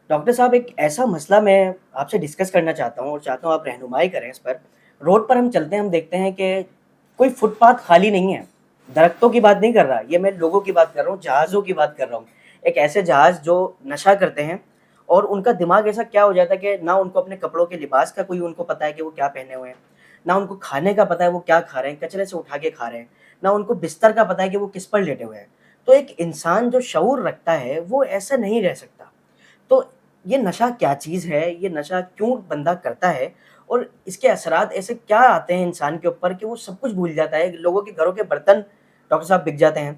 Doctor صاحب ایک ایسا مسئلہ میں آپ سے ڈسکس کرنا چاہتا ہوں اور چاہتا ہوں آپ رہنمائی کریں اس پر. روڈ پر ہم چلتے ہیں، ہم دیکھتے ہیں کہ کوئی فٹ پاتھ خالی نہیں ہے. درختوں کی بات نہیں کر رہا، یہ میں لوگوں کی بات کر رہا ہوں، جہازوں کی بات کر رہا ہوں. ایک ایسے جہاز جو نشہ کرتے ہیں اور ان کا دماغ ایسا کیا ہو جاتا ہے کہ نہ ان کو اپنے کپڑوں کے لباس کا کوئی ان کو پتا ہے کہ وہ کیا پہنے ہوئے ہیں، نہ ان کو کھانے کا پتا ہے وہ کیا کھا رہے ہیں، کچرے سے اٹھا کے کھا رہے ہیں، نہ ان کو بستر کا پتا ہے کہ وہ کس پر لیٹے ہوئے ہیں. تو ایک انسان جو شعور رکھتا ہے وہ ایسا نہیں رہ سکتا. تو یہ نشہ کیا چیز ہے، یہ نشہ کیوں بندہ کرتا ہے، اور اس کے اثرات ایسے کیا آتے ہیں انسان کے اوپر کہ وہ سب کچھ بھول جاتا ہے. لوگوں کے گھروں کے برتن ڈاکٹر صاحب بک جاتے ہیں،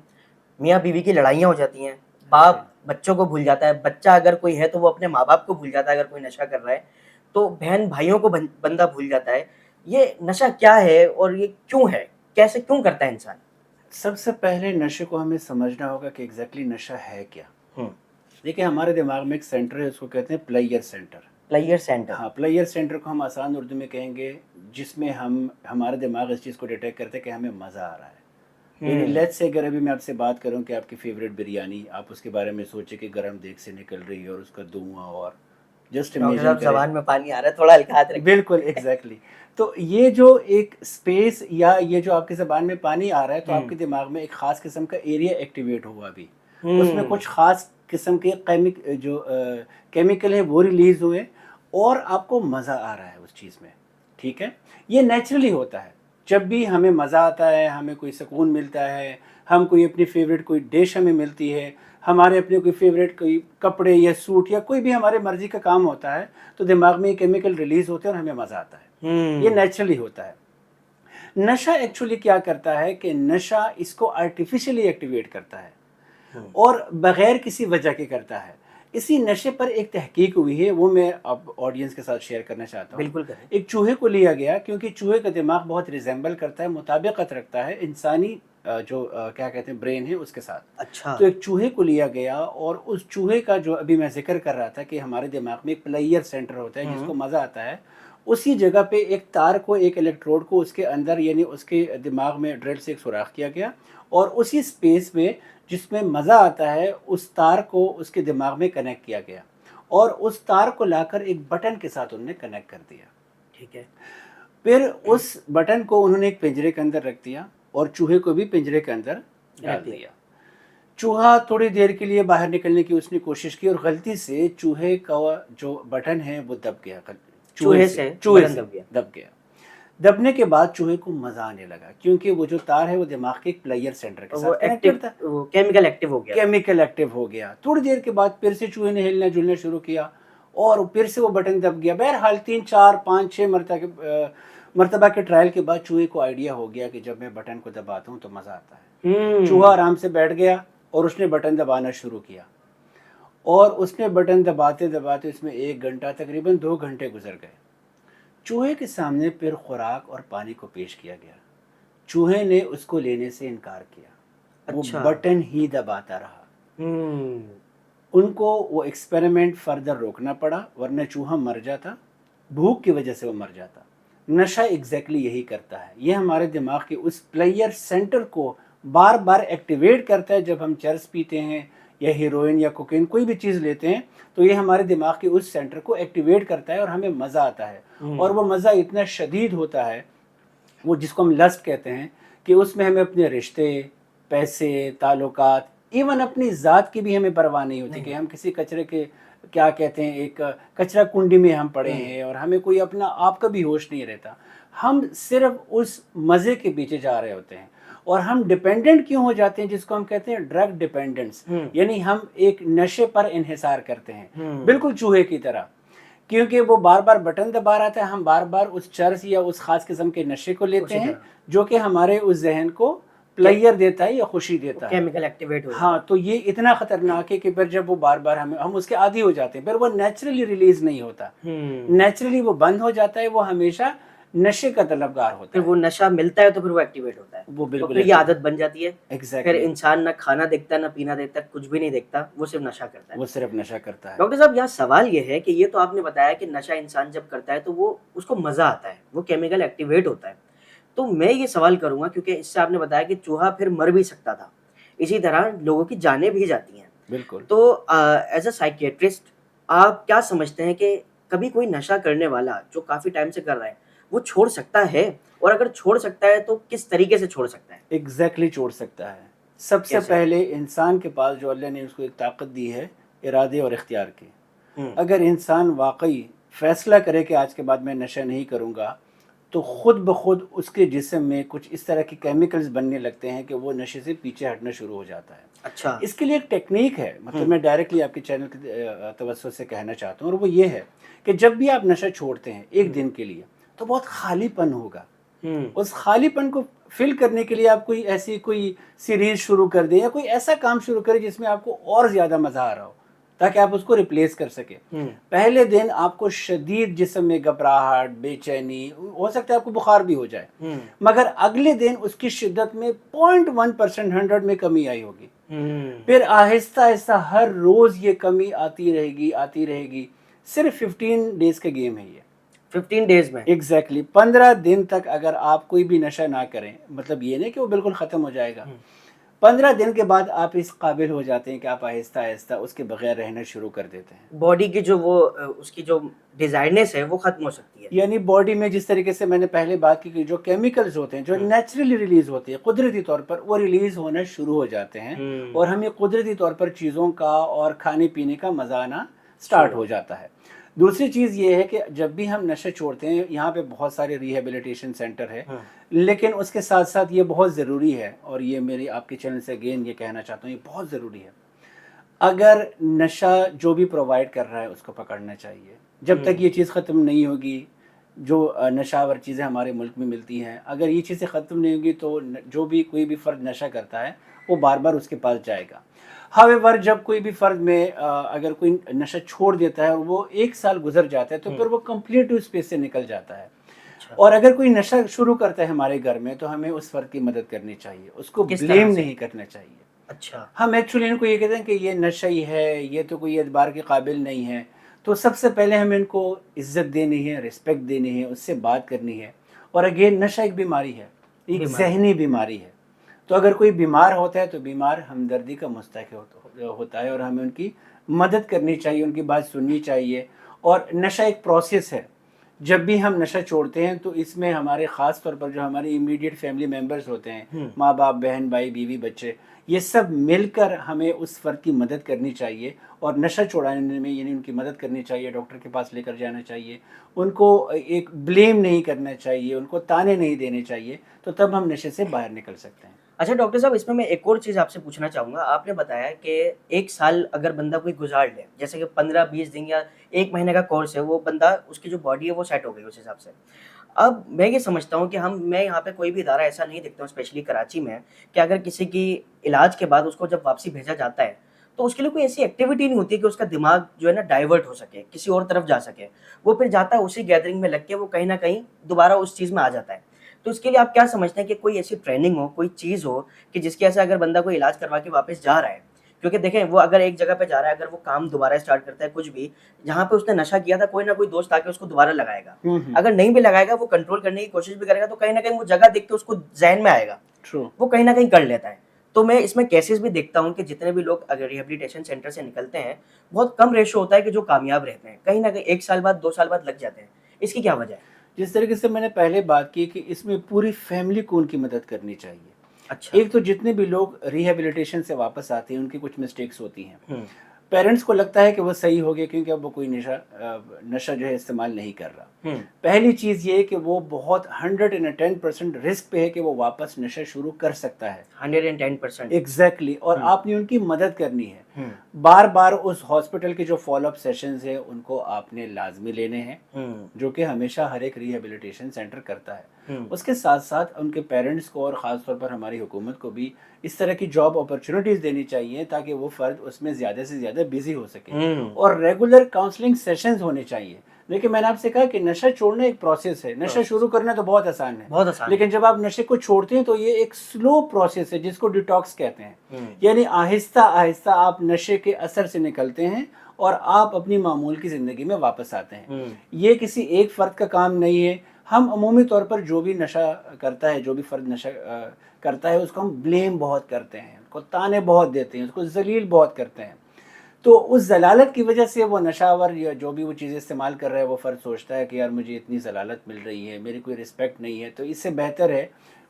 میاں بیوی کی لڑائیاں ہو جاتی ہیں، باپ بچوں کو بھول جاتا ہے، بچہ اگر کوئی ہے تو وہ اپنے ماں باپ کو بھول جاتا ہے اگر کوئی نشہ کر رہا ہے، تو بہن بھائیوں کو بندہ بھول جاتا ہے. یہ نشہ کیا ہے اور یہ کیوں ہے، کیسے کیوں کرتا ہے انسان؟ سب سے پہلے نشے کو ہمیں سمجھنا ہوگا کہ ایگزیکٹلی نشہ ہے کیا. ہوں. دیکھیں ہمارے دماغ میں ایک سینٹر ہے، اس کو کہتے ہیں پلیئر سینٹر. Player centre. ہاں، پلیئر سینٹر کو ہم آسان اردو میں کہیں گے جس میں ہمارا دماغ اس چیز کو ڈیٹیکٹ کرتے ہیں کہ ہمیں مزہ آ رہا ہے. یعنی لیٹ سے اگر ابھی میں آپ سے بات کروں کہ آپ کی فیوریٹ بریانی، آپ اس کے بارے میں سوچیں کہ گرم دیگ سے نکل رہی ہے اور اس کا دھواں، اور جسٹ ڈاکٹر امیجن صاحب کریں. زبان میں پانی آ رہا ہے، تھوڑا ہلکا ہاتھ رکھیں. بالکل ایگزیکٹلی. تو یہ جو ایک اسپیس یا یہ جو آپ کی زبان میں پانی آ رہا ہے، تو آپ کے دماغ میں ایک خاص قسم کا ایریا ایکٹیویٹ ہوا ابھی. اس میں کچھ خاص قسم کے جو کیمیکل ہیں وہ ریلیز ہوئے اور آپ کو مزہ آ رہا ہے اس چیز میں. ٹھیک ہے، یہ نیچرلی ہوتا ہے. جب بھی ہمیں مزہ آتا ہے، ہمیں کوئی سکون ملتا ہے، ہم کوئی اپنی فیوریٹ کوئی ڈش ہمیں ملتی ہے، ہمارے اپنے کوئی فیوریٹ کوئی کپڑے یا سوٹ یا کوئی بھی ہمارے مرضی کا کام ہوتا ہے، تو دماغ میں یہ کیمیکل ریلیز ہوتے ہیں اور ہمیں مزہ آتا ہے. یہ نیچرلی ہوتا ہے. نشہ ایکچولی کیا کرتا ہے کہ نشہ اس کو آرٹیفیشلی ایکٹیویٹ کرتا ہے اور بغیر کسی وجہ کے کرتا ہے. اسی نشے پر ایک تحقیق ہوئی ہے، وہ میں اب آڈینس کے ساتھ شیئر کرنا چاہتا ہوں. بالکل کریں. ایک چوہے کو لیا گیا، کیونکہ چوہے کا دماغ بہت ریزیمبل کرتا ہے، مطابقت رکھتا ہے انسانی جو کیا کہتے ہیں برین ہے اس کے ساتھ. اچھا. تو ایک چوہے کو لیا گیا اور اس چوہے کا جو ابھی میں ذکر کر رہا تھا کہ ہمارے دماغ میں ایک پلیئر سینٹر ہوتا ہے جس کو مزہ آتا ہے، اسی جگہ پہ ایک تار کو، ایک الیکٹروڈ کو اس کے اندر یعنی اس کے دماغ میں ڈرل سے ایک سوراخ کیا گیا، اور اسی سپیس میں جس میں مزہ آتا ہے اس تار کو اس کے دماغ میں کنیکٹ کیا گیا، اور اس تار کو لا کر ایک بٹن کے ساتھ انہوں نے کنیکٹ کر دیا. ٹھیک ہے. پھر اس بٹن کو انہوں نے ایک پنجرے کے اندر رکھ دیا اور چوہے کو بھی پنجرے کے اندر ڈال دیا. چوہا تھوڑی دیر کے لیے باہر نکلنے کی اس نے کوشش کی اور غلطی سے چوہے کا جو بٹن ہے وہ دب گیا. چوہے سے دب گیا. دبنے کے بعد چوہے کو مزہ آنے لگا، کیونکہ وہ جو تار ہے وہ دماغ کے ایک پلیئر سینٹر کے ساتھ کنیکٹڈ تھا، کیمیکل ایکٹیو ہو گیا. کیمیکل ایکٹیو ہو گیا. تھوڑی دیر کے بعد پھر سے چوہے نے ہلنا جلنا شروع کیا اور پھر سے وہ بٹن دب گیا. بہرحال 3 4 5 6 مرتبہ کے ٹرائل کے بعد چوہے کو آئیڈیا ہو گیا کہ جب میں بٹن کو دباتا ہوں تو مزہ آتا ہے. چوہا آرام سے بیٹھ گیا اور اس نے بٹن دبانا شروع کیا، اور اس نے بٹن دباتے دباتے اس میں 1 گھنٹہ تقریباً 2 گھنٹے گزر گئے. چوہے کے سامنے پھر خوراک اور پانی کو پیش کیا گیا. چوہے نے اس کو لینے سے انکار کیا. وہ بٹن ہی دباتا رہا. ان کو وہ ایکسپیریمنٹ فردر روکنا پڑا، ورنہ چوہا مر جاتا، بھوک کی وجہ سے وہ مر جاتا. نشہ ایگزیکٹلی یہی کرتا ہے، یہ ہمارے دماغ کے اس پلیئر سینٹر کو بار بار ایکٹیویٹ کرتا ہے. جب ہم چرس پیتے ہیں یا ہیروئن یا کوکین کوئی بھی چیز لیتے ہیں تو یہ ہمارے دماغ کے اس سینٹر کو ایکٹیویٹ کرتا ہے اور ہمیں مزہ آتا ہے. اور وہ مزہ اتنا شدید ہوتا ہے، وہ جس کو ہم لسٹ کہتے ہیں، کہ اس میں ہمیں اپنے رشتے، پیسے، تعلقات، ایون اپنی ذات کی بھی ہمیں پرواہ نہیں ہوتی کہ ہم کسی کچرے کے کیا کہتے ہیں ایک کچرا کنڈی میں ہم پڑے ہیں اور ہمیں کوئی اپنا آپ کا بھی ہوش نہیں رہتا. ہم صرف اس مزے کے پیچھے جا رہے ہوتے ہیں اور ہم ڈیپینڈنٹ کیوں ہو جاتے ہیں، جس کو ہم کہتے ہیں ڈرگ ڈیپینڈنس. یعنی ہم ایک نشے پر انحصار کرتے ہیں، بالکل چوہے کی طرح، کیونکہ وہ بار بار بٹن دبا رہا تھا. ہم بار بار اس چرس یا اس خاص قسم کے نشے کو لیتے ہیں جو کہ ہمارے اس ذہن کو پلیئر دیتا ہے یا خوشی دیتا ہے، کیمیکل ایکٹیویٹ ہو. ہاں، تو یہ اتنا خطرناک ہے کہ پھر جب وہ بار بار ہم اس کے عادی ہو جاتے ہیں، پھر وہ نیچرلی ریلیز نہیں ہوتا، نیچرلی وہ بند ہو جاتا ہے. وہ ہمیشہ نشے کا طلبگار ہوتا ہے. پھر وہ نشہ ملتا ہے تو پھر وہ ایکٹیویٹ ہوتا ہے، وہ بالکل پھر یہ عادت بن جاتی ہے. ایگزیکٹلی. پھر انسان نہ کھانا دیکھتا ہے، نہ پینا دیکھتا ہے، کچھ بھی نہیں دیکھتا، وہ صرف نشہ کرتا ہے. وہ صرف نشہ کرتا ہے. ڈاکٹر صاحب یہاں سوال یہ ہے کہ یہ تو آپ نے بتایا کہ نشہ انسان جب کرتا ہے تو وہ اس کو مزہ آتا ہے، وہ کیمیکل ایکٹیویٹ ہوتا ہے. تو میں یہ سوال کروں گا، کیونکہ اس سے آپ نے بتایا کہ چوہا پھر مر بھی سکتا تھا، اسی طرح لوگوں کی جانیں بھی جاتی ہیں. بالکل. تو ایز اے سائیکیٹرسٹ آپ کیا سمجھتے ہیں کہ کبھی کوئی نشہ کرنے والا جو کافی ٹائم سے کر رہا ہے وہ چھوڑ سکتا ہے، اور اگر چھوڑ سکتا ہے تو کس طریقے سے چھوڑ سکتا ہے؟ ایگزیکٹلی چھوڑ سکتا ہے. سب سے کیسے؟ پہلے انسان کے پاس جو اللہ نے اس کو ایک طاقت دی ہے ارادے اور اختیار کی. ہوں اگر انسان واقعی فیصلہ کرے کہ آج کے بعد میں نشہ نہیں کروں گا تو خود بخود اس کے جسم میں کچھ اس طرح کے کیمیکلز بننے لگتے ہیں کہ وہ نشے سے پیچھے ہٹنا شروع ہو جاتا ہے. اچھا. اس کے لیے ایک ٹیکنیک ہے، مطلب میں ڈائریکٹلی آپ کے چینل کے توسط سے کہنا چاہتا ہوں، اور وہ یہ ہے کہ جب بھی آپ نشہ چھوڑتے ہیں ایک دن کے لیے تو بہت خالی پن ہوگا. اس خالی پن کو فل کرنے کے لیے آپ کوئی سیریز شروع کر دیں یا کوئی ایسا کام شروع کریں جس میں آپ کو اور زیادہ مزہ آ رہا ہو تاکہ آپ اس کو ریپلیس کر سکیں. پہلے دن آپ کو شدید جسم میں گھبراہٹ، بے چینی، ہو سکتا ہے آپ کو بخار بھی ہو جائے، مگر اگلے دن اس کی شدت میں 0.1% 100 میں کمی آئی ہوگی. پھر آہستہ آہستہ ہر روز یہ کمی آتی رہے گی. صرف 15 ڈیز کا گیم ہے یہ. 15 ڈیز میں؟ ایگزیکٹلی 15 دن تک اگر آپ کوئی بھی نشہ نہ کریں، مطلب یہ نہیں کہ وہ بالکل ختم ہو جائے گا. 15 دن کے بعد آپ اس قابل ہو جاتے ہیں کہ آپ آہستہ آہستہ اس کے بغیر رہنا شروع کر دیتے ہیں. باڈی کی جو وہ اس کی جو ڈیزائرنیس ہے وہ ختم ہو سکتی ہے. یعنی باڈی میں جس طریقے سے میں نے پہلے بات کی کہ جو کیمیکلز ہوتے ہیں جو نیچرلی ریلیز ہوتے ہیں قدرتی طور پر، وہ ریلیز ہونا شروع ہو جاتے ہیں اور ہمیں قدرتی طور پر چیزوں کا اور کھانے پینے کا مزہ آنا سٹارٹ ہو جاتا ہے. دوسری چیز یہ ہے کہ جب بھی ہم نشے چھوڑتے ہیں، یہاں پہ بہت سارے ریہیبلیٹیشن سینٹر ہے، لیکن اس کے ساتھ ساتھ یہ بہت ضروری ہے، اور یہ میری آپ کے چینل سے اگین یہ کہنا چاہتا ہوں، یہ بہت ضروری ہے. اگر نشہ جو بھی پرووائڈ کر رہا ہے اس کو پکڑنا چاہیے. جب تک یہ چیز ختم نہیں ہوگی، جو نشہ ور چیزیں ہمارے ملک میں ملتی ہیں، اگر یہ چیزیں ختم نہیں ہوگی تو جو بھی کوئی بھی فرد نشہ کرتا ہے وہ بار بار اس کے پاس جائے گا. However جب کوئی بھی فرد میں اگر کوئی نشہ چھوڑ دیتا ہے اور وہ 1 سال گزر جاتا ہے تو پھر وہ کمپلیٹ اس پیس سے نکل جاتا ہے. اور اگر کوئی نشہ شروع کرتا ہے ہمارے گھر میں تو ہمیں اس فرد کی مدد کرنی چاہیے، اس کو بلیم نہیں کرنا چاہیے. اچھا. ہم ایکچولی ان کو یہ کہتے ہیں کہ یہ نشہ ہی ہے، یہ تو کوئی اعتبار کے قابل نہیں ہے. تو سب سے پہلے ہمیں ان کو عزت دینی ہے، رسپیکٹ دینی ہے، اس سے بات کرنی ہے. اور اگین نشہ ایک بیماری ہے، ایک ذہنی بیماری ہے. تو اگر کوئی بیمار ہوتا ہے تو بیمار ہمدردی کا مستحق ہوتا ہے، اور ہمیں ان کی مدد کرنی چاہیے، ان کی بات سننی چاہیے. اور نشہ ایک پروسیس ہے. جب بھی ہم نشہ چھوڑتے ہیں تو اس میں ہمارے خاص طور پر جو ہمارے امیڈیٹ فیملی ممبرز ہوتے ہیں، ماں باپ، بہن بھائی، بیوی، بچے، یہ سب مل کر ہمیں اس فرد کی مدد کرنی چاہیے اور نشہ چھوڑانے میں یعنی ان کی مدد کرنی چاہیے، ڈاکٹر کے پاس لے کر جانا چاہیے. ان کو ایک بلیم نہیں کرنا چاہیے، ان کو تانے نہیں دینے چاہیے. تو تب ہم نشے سے باہر نکل سکتے ہیں. اچھا ڈاکٹر صاحب، اس میں ایک اور چیز آپ سے پوچھنا چاہوں گا. آپ نے بتایا کہ 1 سال اگر بندہ کوئی گزار لے، جیسے کہ 15-20 دن یا 1 مہینے کا کورس ہے، وہ بندہ اس کی جو باڈی ہے وہ سیٹ ہو گئی اس حساب سے. اب میں یہ سمجھتا ہوں کہ میں یہاں پہ کوئی بھی ادارہ ایسا نہیں دیکھتا ہوں اسپیشلی کراچی میں کہ اگر کسی کی علاج کے بعد اس کو جب واپسی بھیجا جاتا ہے تو اس کے لیے کوئی ایسی ایکٹیویٹی نہیں ہوتی کہ اس کا دماغ جو ہے نا ڈائیورٹ ہو سکے، کسی اور طرف جا سکے. وہ پھر جاتا ہے اسی گیدرنگ میں لگ کے، وہ کہیں نہ کہیں دوبارہ اس چیز میں آ جاتا ہے. تو اس کے لیے آپ کیا سمجھتے ہیں کہ کوئی ایسی ٹریننگ ہو، کوئی چیز ہو کہ جس کی وجہ سے اگر بندہ کوئی علاج کروا کے واپس جا رہا ہے، کیونکہ دیکھیں وہ اگر ایک جگہ پہ جا رہا ہے، اگر وہ کام دوبارہ اسٹارٹ کرتا ہے کچھ بھی جہاں پہ اس نے نشہ کیا تھا، کوئی نہ کوئی دوست آ کے اس کو دوبارہ لگائے گا. اگر نہیں بھی لگائے گا، وہ کنٹرول کرنے کی کوشش بھی کرے گا، تو کہیں نہ کہیں وہ جگہ دیکھ کے اس کو ذہن میں آئے گا، وہ کہیں نہ کہیں کر لیتا ہے. تو میں اس میں کیسز بھی دیکھتا ہوں کہ جتنے بھی لوگ اگر ریہیبلیٹیشن سینٹر سے نکلتے ہیں بہت کم ریشو ہوتا ہے کہ جو کامیاب رہتے ہیں، کہیں نہ کہیں 1 سال بعد 2 سال بعد لگ جاتے ہیں. اس کی کیا وجہ ہے؟ جس طریقے سے میں نے پہلے بات کی کہ اس میں پوری فیملی کو ان کی مدد کرنی چاہیے. اچھا. ایک تو جتنے بھی لوگ ریہیبلیٹیشن سے واپس آتے ہیں ان کی کچھ مسٹیکس ہوتی ہیں. پیرنٹس کو لگتا ہے کہ وہ صحیح ہو گیا کیونکہ اب وہ کوئی نشہ جو ہے استعمال نہیں کر رہا. پہلی چیز یہ کہ وہ بہت 110% رسک پہ ہے کہ وہ واپس نشہ شروع کر سکتا ہے. 110%. ایگزیکٹلی. اور آپ نے ان کی مدد کرنی ہے. بار بار اس ہاسپٹل کے جو فالو اپ سیشنز ہیں ان کو آپ نے لازمی لینے ہیں، جو کہ ہمیشہ ہر ایک ریہیبلیٹیشن سینٹر کرتا ہے. اس کے ساتھ ساتھ ان کے پیرنٹس کو اور خاص طور پر ہماری حکومت کو بھی اس طرح کی جاب اپرچونیٹیز دینی چاہیے تاکہ وہ فرد اس میں زیادہ سے زیادہ بیزی ہو سکے. اور ریگولر کاؤنسلنگ سیشنز ہونے چاہیے. لیکن میں نے آپ سے کہا کہ نشہ چھوڑنا ایک پروسیس ہے. نشہ شروع کرنا تو بہت آسان ہے، لیکن جب آپ نشے کو چھوڑتے ہیں تو یہ ایک سلو پروسیس ہے جس کو ڈیٹاکس کہتے ہیں. یعنی آہستہ آہستہ آپ نشے کے اثر سے نکلتے ہیں اور آپ اپنی معمول کی زندگی میں واپس آتے ہیں. یہ کسی ایک فرد کا کام نہیں ہے. ہم عمومی طور پر جو بھی نشہ کرتا ہے، جو بھی فرد نشہ کرتا ہے، اس کو ہم بلیم بہت کرتے ہیں، اس کو تانے بہت دیتے ہیں، اس کو ذلیل بہت کرتے ہیں. تو اس ضلالت کی وجہ سے وہ نشاور یا جو بھی وہ چیزیں استعمال کر رہا ہے وہ فرد سوچتا ہے کہ یار مجھے اتنی ضلالت مل رہی ہے، میری کوئی رسپیکٹ نہیں ہے، تو اس سے بہتر ہے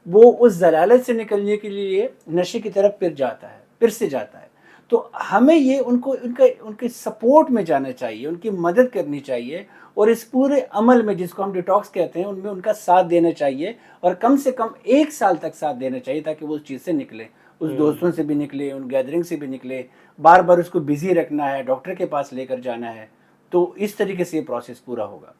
وہ اس ضلالت سے نکلنے کے لیے نشے کی طرف پھر سے جاتا ہے. تو ہمیں یہ ان کے سپورٹ میں جانا چاہیے، ان کی مدد کرنی چاہیے، اور اس پورے عمل میں جس کو ہم ڈیٹاکس کہتے ہیں ان میں ان کا ساتھ دینا چاہیے، اور کم سے کم 1 سال تک ساتھ دینا چاہیے تاکہ وہ اس چیز سے نکلے، اس دوستوں سے بھی نکلے، ان گیدرنگ سے بھی نکلے. بار بار اس کو بزی رکھنا ہے، ڈاکٹر کے پاس لے کر جانا ہے، تو اس طریقے سے یہ پروسیس پورا ہوگا.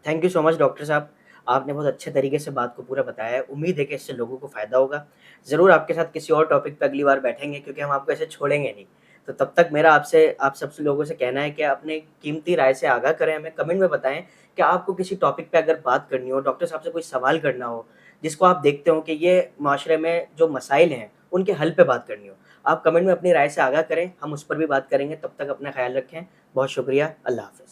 Thank you so much doctor صاحب، آپ نے بہت اچھے طریقے سے بات کو پورا بتایا ہے. امید ہے کہ اس سے لوگوں کو فائدہ ہوگا. ضرور آپ کے ساتھ کسی اور ٹاپک پہ اگلی بار بیٹھیں گے، کیونکہ ہم آپ کو ایسے چھوڑیں گے نہیں. تو تب تک میرا آپ سب سے لوگوں سے کہنا ہے کہ اپنے قیمتی رائے سے آگاہ کریں، ہمیں کمنٹ میں بتائیں کہ آپ کو کسی ٹاپک پہ اگر بات کرنی ہو، ڈاکٹر صاحب سے کوئی سوال کرنا ہو جس کو آپ دیکھتے ہو کہ یہ معاشرے میں جو مسائل ہیں ان کے حل پہ بات کرنی ہو، آپ کمنٹ میں اپنی رائے سے آگاہ کریں، ہم اس پر بھی بات کریں گے. تب تک اپنا خیال رکھیں. بہت شکریہ. اللہ حافظ.